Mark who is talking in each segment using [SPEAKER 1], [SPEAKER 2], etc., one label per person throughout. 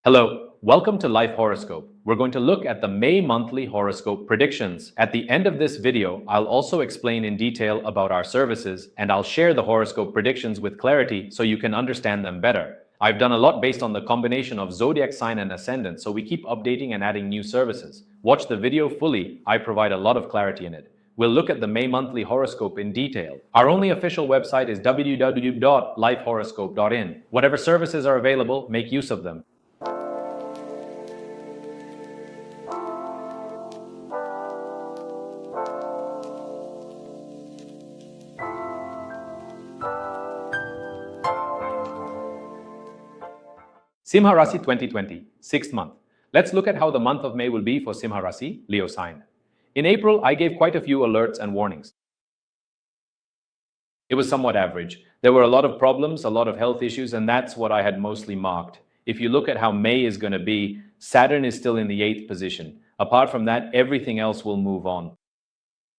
[SPEAKER 1] Hello, welcome to Life Horoscope. We're going to look at the May monthly horoscope predictions. At the end of this video, I'll also explain in detail about our services, and I'll share the horoscope predictions with clarity so you can understand them better. I've done a lot based on the combination of zodiac sign and ascendant, so we keep updating and adding new services. Watch the video fully, I provide a lot of clarity in it. We'll look at the May monthly horoscope in detail. Our only official website is www.lifehoroscope.in. Whatever services are available, make use of them. Simha Rasi 2020, 6th month. Let's look at how the month of May will be for Simha Rasi, Leo sign. In April, I gave quite a few alerts and warnings. It was somewhat average. There were a lot of problems, a lot of health issues, and that's what I had mostly marked. If you look at how May is going to be, Saturn is still in the 8th position. Apart from that, everything else will move on.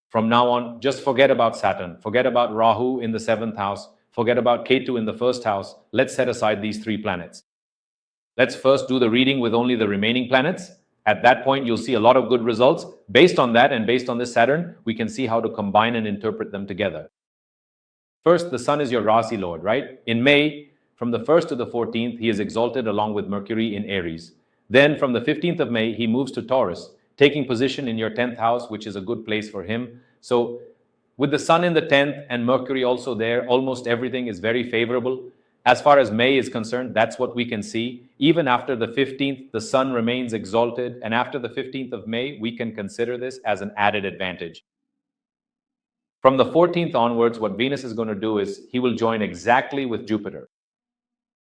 [SPEAKER 1] From now on, just forget about Saturn, forget about Rahu in the 7th house, forget about Ketu in the 1st house. Let's set aside these 3 planets. Let's first do the reading with only the remaining planets. At that point, you'll see a lot of good results. Based on that and based on this Saturn, we can see how to combine and interpret them together. First, the Sun is your Rasi Lord, right? In May, from the 1st to the 14th, he is exalted along with Mercury in Aries. Then from the 15th of May, he moves to Taurus, taking position in your 10th house, which is a good place for him. So with the Sun in the 10th and Mercury also there, almost everything is very favorable. As far as May is concerned, that's what we can see. Even after the 15th, the Sun remains exalted, and after the 15th of May, we can consider this as an added advantage. From the 14th onwards, what Venus is going to do is he will join exactly with Jupiter.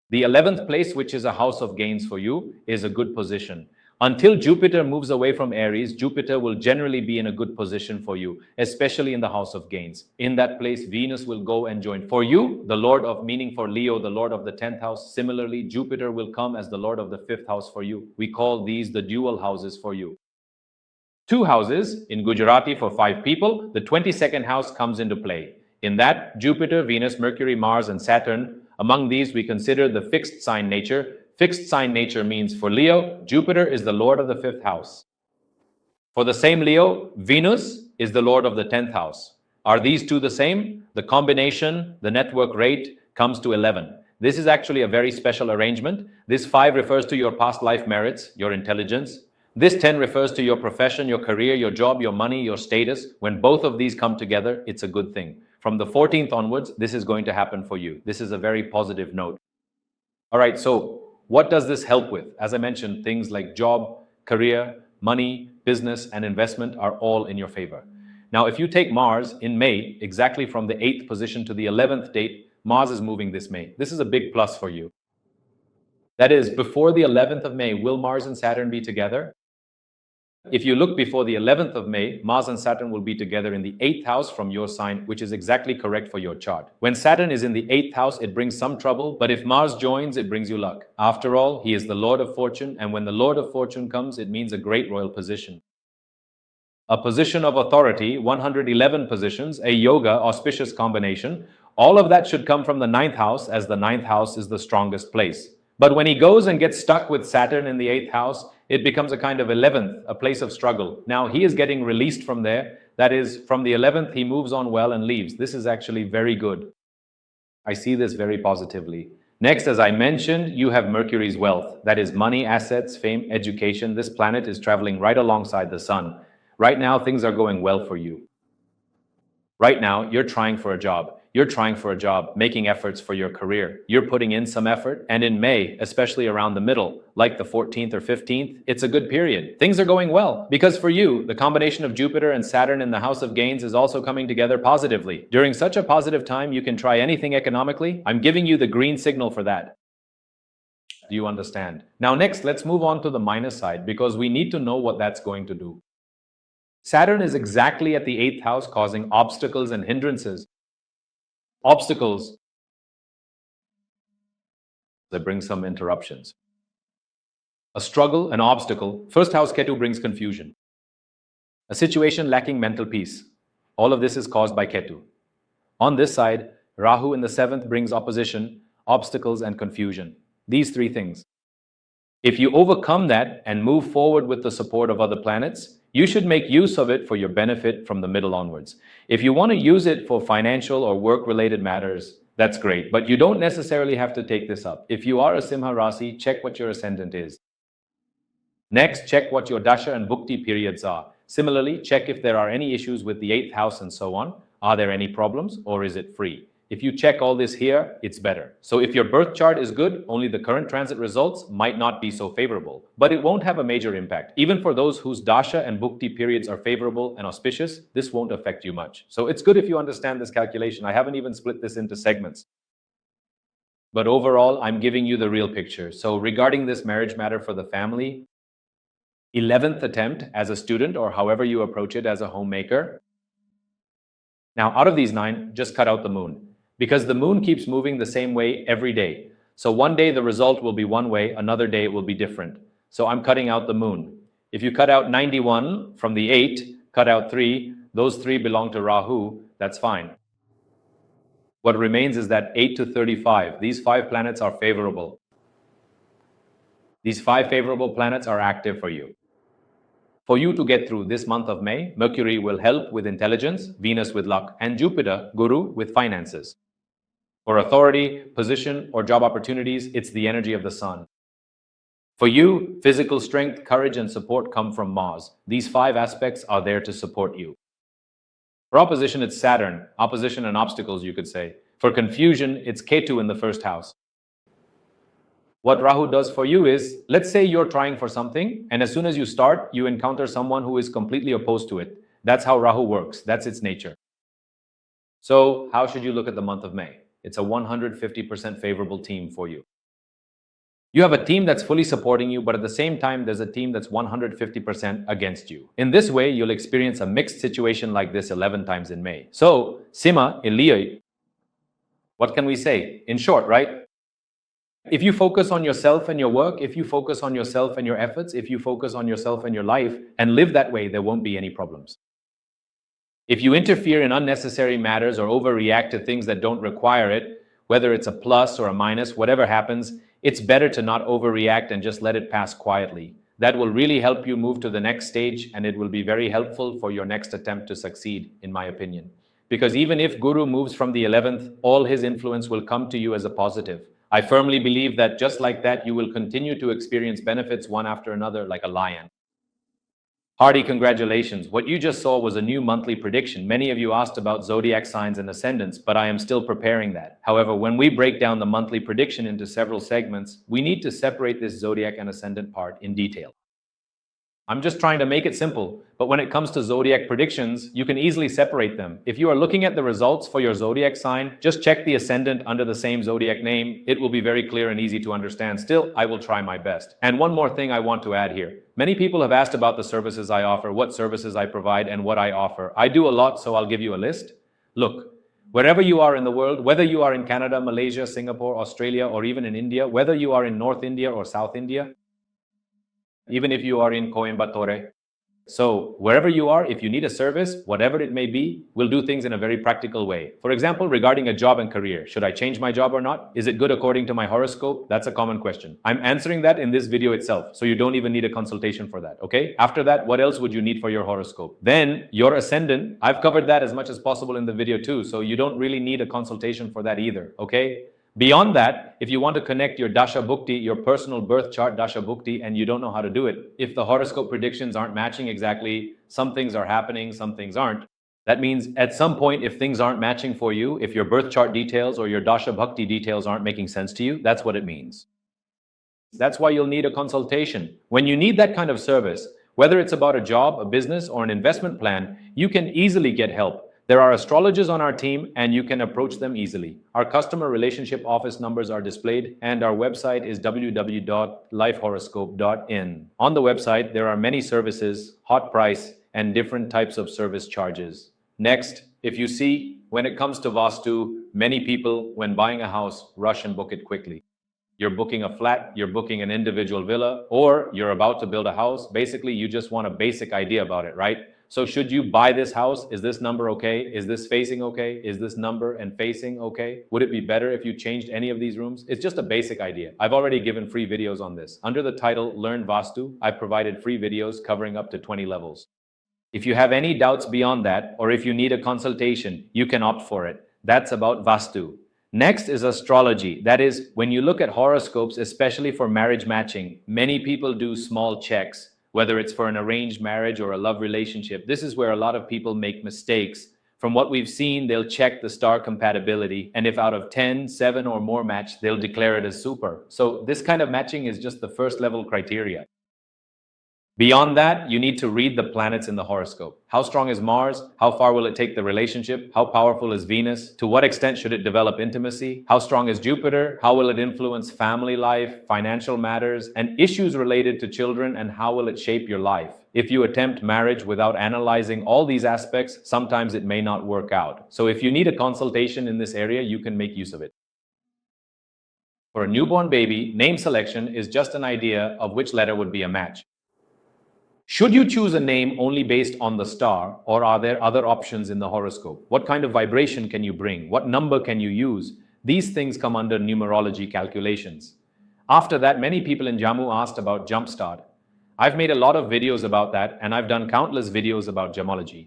[SPEAKER 1] The 11th place, which is a house of gains for you, is a good position. Until Jupiter moves away from Aries, Jupiter will generally be in a good position for you, especially in the house of gains. In that place, Venus will go and join. For you, the Lord of, meaning for Leo, the Lord of the 10th house, similarly, Jupiter will come as the Lord of the 5th house for you. We call these the dual houses for you. 2 houses in Gujarati for 5 people, the 22nd house comes into play. In that, Jupiter, Venus, Mercury, Mars, and Saturn, among these we consider the fixed sign nature. Fixed sign nature means for Leo, Jupiter is the Lord of the 5th house. For the same Leo, Venus is the Lord of the 10th house. Are these two the same? The combination, the network rate, comes to 11. This is actually a very special arrangement. This 5 refers to your past life merits, your intelligence. This 10 refers to your profession, your career, your job, your money, your status. When both of these come together, it's a good thing. From the 14th onwards, this is going to happen for you. This is a very positive note. All right, so what does this help with? As I mentioned, things like job, career, money, business, and investment are all in your favor. Now, if you take Mars in May, exactly from the 8th position to the 11th date, Mars is moving this May. This is a big plus for you. That is, before the 11th of May, will Mars and Saturn be together? If you look before the 11th of May, Mars and Saturn will be together in the 8th house from your sign, which is exactly correct for your chart. When Saturn is in the 8th house, it brings some trouble, but if Mars joins, it brings you luck. After all, he is the Lord of Fortune, and when the Lord of Fortune comes, it means a great royal position. A position of authority, 111 positions, a yoga, auspicious combination, all of that should come from the 9th house, as the 9th house is the strongest place. But when he goes and gets stuck with Saturn in the 8th house, it becomes a kind of 11th, a place of struggle. Now, he is getting released from there. That is, from the 11th, he moves on well and leaves. This is actually very good. I see this very positively. Next, as I mentioned, you have Mercury's wealth. That is money, assets, fame, education. This planet is traveling right alongside the sun. Right now, things are going well for you. Right now, you're trying for a job. You're trying for a job, making efforts for your career. You're putting in some effort, and in May, especially around the middle, like the 14th or 15th, it's a good period. Things are going well, because for you, the combination of Jupiter and Saturn in the House of Gains is also coming together positively. During such a positive time, you can try anything economically. I'm giving you the green signal for that. Do you understand? Now next, let's move on to the minus side, because we need to know what that's going to do. Saturn is exactly at the 8th house, causing obstacles and hindrances. Obstacles, they bring some interruptions. A struggle, an obstacle. First house Ketu brings confusion. A situation lacking mental peace. All of this is caused by Ketu. On this side, Rahu in the 7th brings opposition, obstacles, and confusion. These 3 things. If you overcome that and move forward with the support of other planets, you should make use of it for your benefit from the middle onwards. If you want to use it for financial or work-related matters, that's great, but you don't necessarily have to take this up. If you are a Simha Rasi, check what your ascendant is. Next, check what your dasha and bhukti periods are. Similarly, check if there are any issues with the 8th house and so on. Are there any problems or is it free? If you check all this here, it's better. So if your birth chart is good, only the current transit results might not be so favorable, but it won't have a major impact. Even for those whose dasha and bhukti periods are favorable and auspicious, this won't affect you much. So it's good if you understand this calculation. I haven't even split this into segments. But overall, I'm giving you the real picture. So regarding this marriage matter for the family, 11th attempt as a student or however you approach it as a homemaker. Now, out of these 9, just cut out the moon because the moon keeps moving the same way every day. So one day the result will be one way, another day it will be different. So I'm cutting out the moon. If you cut out 91 from the 8, cut out 3, those 3 belong to Rahu, that's fine. What remains is that 8 to 35. These 5 planets are favorable. These 5 favorable planets are active for you. For you to get through this month of May, Mercury will help with intelligence, Venus with luck, and Jupiter, Guru, with finances. For authority, position, or job opportunities, it's the energy of the sun. For you, physical strength, courage, and support come from Mars. These 5 aspects are there to support you. For opposition, it's Saturn, opposition and obstacles, you could say. For confusion, it's Ketu in the 1st house. What Rahu does for you is, let's say you're trying for something, and as soon as you start, you encounter someone who is completely opposed to it. That's how Rahu works. That's its nature. So, how should you look at the month of May? It's a 150% favorable team for you. You have a team that's fully supporting you, but at the same time, there's a team that's 150% against you. In this way, you'll experience a mixed situation like this 11 times in May. So, Sima, in Leo, what can we say? In short, right? If you focus on yourself and your work, if you focus on yourself and your efforts, if you focus on yourself and your life and live that way, there won't be any problems. If you interfere in unnecessary matters or overreact to things that don't require it, whether it's a plus or a minus, whatever happens, it's better to not overreact and just let it pass quietly. That will really help you move to the next stage, and it will be very helpful for your next attempt to succeed, in my opinion. Because even if Guru moves from the 11th, all his influence will come to you as a positive. I firmly believe that just like that, you will continue to experience benefits one after another like a lion. Hearty congratulations. What you just saw was a new monthly prediction. Many of you asked about zodiac signs and ascendants, but I am still preparing that. However, when we break down the monthly prediction into several segments, we need to separate this zodiac and ascendant part in detail. I'm just trying to make it simple, but when it comes to zodiac predictions, you can easily separate them. If you are looking at the results for your zodiac sign, just check the ascendant under the same zodiac name. It will be very clear and easy to understand. Still, I will try my best. And one more thing I want to add here. Many people have asked about the services I offer, what services I provide, and what I offer. I do a lot, so I'll give you a list. Look, wherever you are in the world, whether you are in Canada, Malaysia, Singapore, Australia, or even in India, whether you are in North India or South India, even if you are in Coimbatore. So wherever you are, if you need a service, whatever it may be, we'll do things in a very practical way. For example, regarding a job and career, should I change my job or not? Is it good according to my horoscope? That's a common question. I'm answering that in this video itself, so you don't even need a consultation for that, okay? After that, what else would you need for your horoscope? Then your ascendant, I've covered that as much as possible in the video too, so you don't really need a consultation for that either, okay? Beyond that, if you want to connect your Dasha Bhukti, your personal birth chart Dasha Bhukti, and you don't know how to do it, if the horoscope predictions aren't matching exactly, some things are happening, some things aren't. That means at some point, if things aren't matching for you, if your birth chart details or your Dasha Bhakti details aren't making sense to you, that's what it means. That's why you'll need a consultation. When you need that kind of service, whether it's about a job, a business, or an investment plan, you can easily get help. There are astrologers on our team and you can approach them easily. Our customer relationship office numbers are displayed and our website is www.lifehoroscope.in. On the website, there are many services, hot price, and different types of service charges. Next, if you see, when it comes to Vastu, many people, when buying a house, rush and book it quickly. You're booking a flat, you're booking an individual villa, or you're about to build a house. Basically, you just want a basic idea about it, right? So should you buy this house? Is this number okay? Is this facing okay? Is this number and facing okay? Would it be better if you changed any of these rooms? It's just a basic idea. I've already given free videos on this. Under the title Learn Vastu, I've provided free videos covering up to 20 levels. If you have any doubts beyond that, or if you need a consultation, you can opt for it. That's about Vastu. Next is astrology. That is, when you look at horoscopes, especially for marriage matching, many people do small checks, whether it's for an arranged marriage or a love relationship. This is where a lot of people make mistakes. From what we've seen, they'll check the star compatibility, and if out of 10, 7 or more match, they'll declare it as super. So this kind of matching is just the first level criteria. Beyond that, you need to read the planets in the horoscope. How strong is Mars? How far will it take the relationship? How powerful is Venus? To what extent should it develop intimacy? How strong is Jupiter? How will it influence family life, financial matters, and issues related to children? And how will it shape your life? If you attempt marriage without analyzing all these aspects, sometimes it may not work out. So if you need a consultation in this area, you can make use of it. For a newborn baby, name selection is just an idea of which letter would be a match. Should you choose a name only based on the star, or are there other options in the horoscope? What kind of vibration can you bring? What number can you use? These things come under numerology calculations. After that, many people in Jammu asked about Jumpstart. I've made a lot of videos about that, and I've done countless videos about gemology.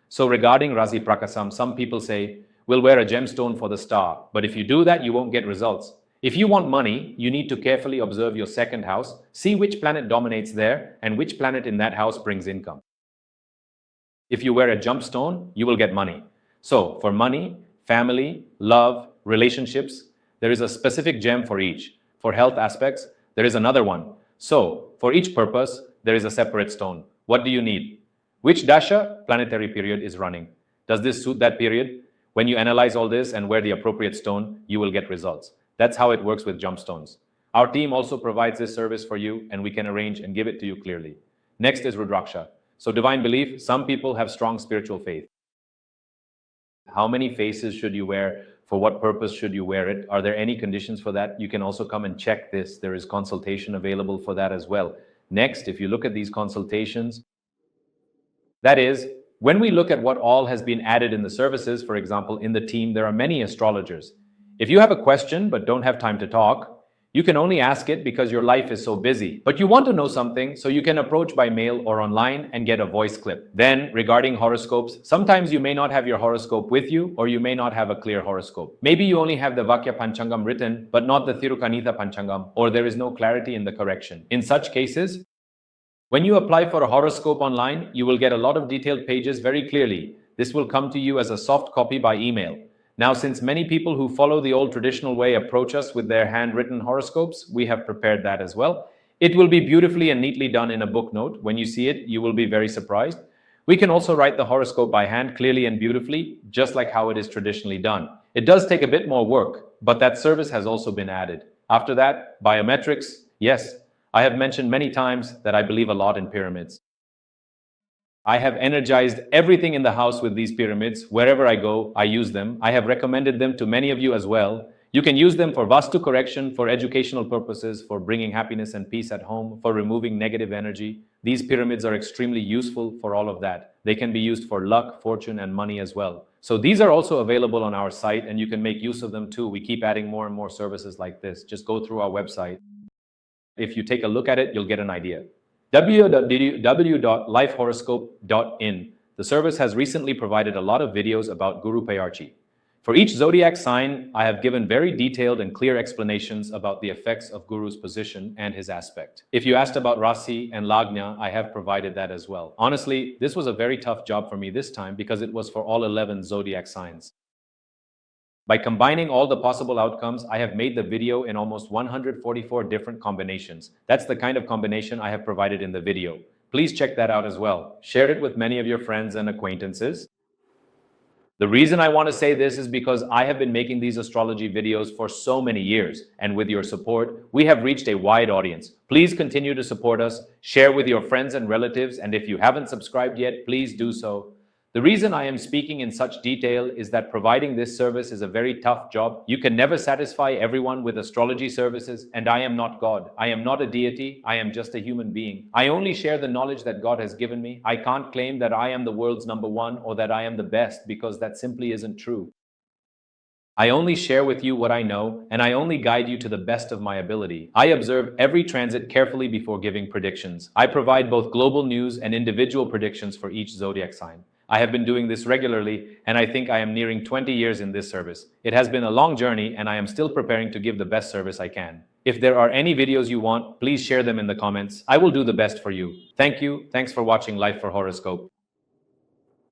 [SPEAKER 1] So regarding Razi Prakasam, some people say, we'll wear a gemstone for the star, but if you do that, you won't get results. If you want money, you need to carefully observe your second house, see which planet dominates there, and which planet in that house brings income. If you wear a gemstone, you will get money. So, for money, family, love, relationships, there is a specific gem for each. For health aspects, there is another one. So, for each purpose, there is a separate stone. What do you need? Which dasha planetary period is running? Does this suit that period? When you analyze all this and wear the appropriate stone, you will get results. That's how it works with gemstones. Our team also provides this service for you, and we can arrange and give it to you clearly. Next is Rudraksha. So divine belief, some people have strong spiritual faith. How many faces should you wear? For what purpose should you wear it? Are there any conditions for that? You can also come and check this. There is consultation available for that as well. Next, if you look at these consultations, that is, when we look at what all has been added in the services, for example, in the team, there are many astrologers. If you have a question but don't have time to talk, you can only ask it because your life is so busy. But you want to know something, so you can approach by mail or online and get a voice clip. Then, regarding horoscopes, sometimes you may not have your horoscope with you, or you may not have a clear horoscope. Maybe you only have the Vakya Panchangam written, but not the Thirukanitha Panchangam, or there is no clarity in the correction. In such cases, when you apply for a horoscope online, you will get a lot of detailed pages very clearly. This will come to you as a soft copy by email. Now, since many people who follow the old traditional way approach us with their handwritten horoscopes, we have prepared that as well. It will be beautifully and neatly done in a book note. When you see it, you will be very surprised. We can also write the horoscope by hand clearly and beautifully, just like how it is traditionally done. It does take a bit more work, but that service has also been added. After that, biometrics. Yes, I have mentioned many times that I believe a lot in pyramids. I have energized everything in the house with these pyramids. Wherever I go, I use them. I have recommended them to many of you as well. You can use them for Vastu correction, for educational purposes, for bringing happiness and peace at home, for removing negative energy. These pyramids are extremely useful for all of that. They can be used for luck, fortune, and money as well. So these are also available on our site, and you can make use of them too. We keep adding more and more services like this. Just go through our website. If you take a look at it, you'll get an idea. www.lifehoroscope.in. The service has recently provided a lot of videos about Guru Payarchi. For each zodiac sign, I have given very detailed and clear explanations about the effects of Guru's position and his aspect. If you asked about Rasi and Lagna, I have provided that as well. Honestly, this was a very tough job for me this time because it was for all 11 zodiac signs. By combining all the possible outcomes, I have made the video in almost 144 different combinations. That's the kind of combination I have provided in the video. Please check that out as well. Share it with many of your friends and acquaintances. The reason I want to say this is because I have been making these astrology videos for so many years, and with your support, we have reached a wide audience. Please continue to support us, share with your friends and relatives, and if you haven't subscribed yet, please do so. The reason I am speaking in such detail is that providing this service is a very tough job. You can never satisfy everyone with astrology services, and I am not God. I am not a deity. I am just a human being. I only share the knowledge that God has given me. I can't claim that I am the world's number one or that I am the best because that simply isn't true. I only share with you what I know, and I only guide you to the best of my ability. I observe every transit carefully before giving predictions. I provide both global news and individual predictions for each zodiac sign. I have been doing this regularly, and I think I am nearing 20 years in this service. It has been a long journey, and I am still preparing to give the best service I can. If there are any videos you want, please share them in the comments. I will do the best for you. Thank you. Thanks for watching Life for Horoscope.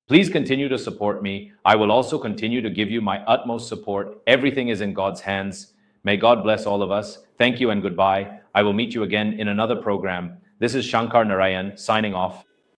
[SPEAKER 1] Please continue to support me. I will also continue to give you my utmost support. Everything is in God's hands. May God bless all of us. Thank you and goodbye. I will meet you again in another program. This is Shankar Narayan signing off.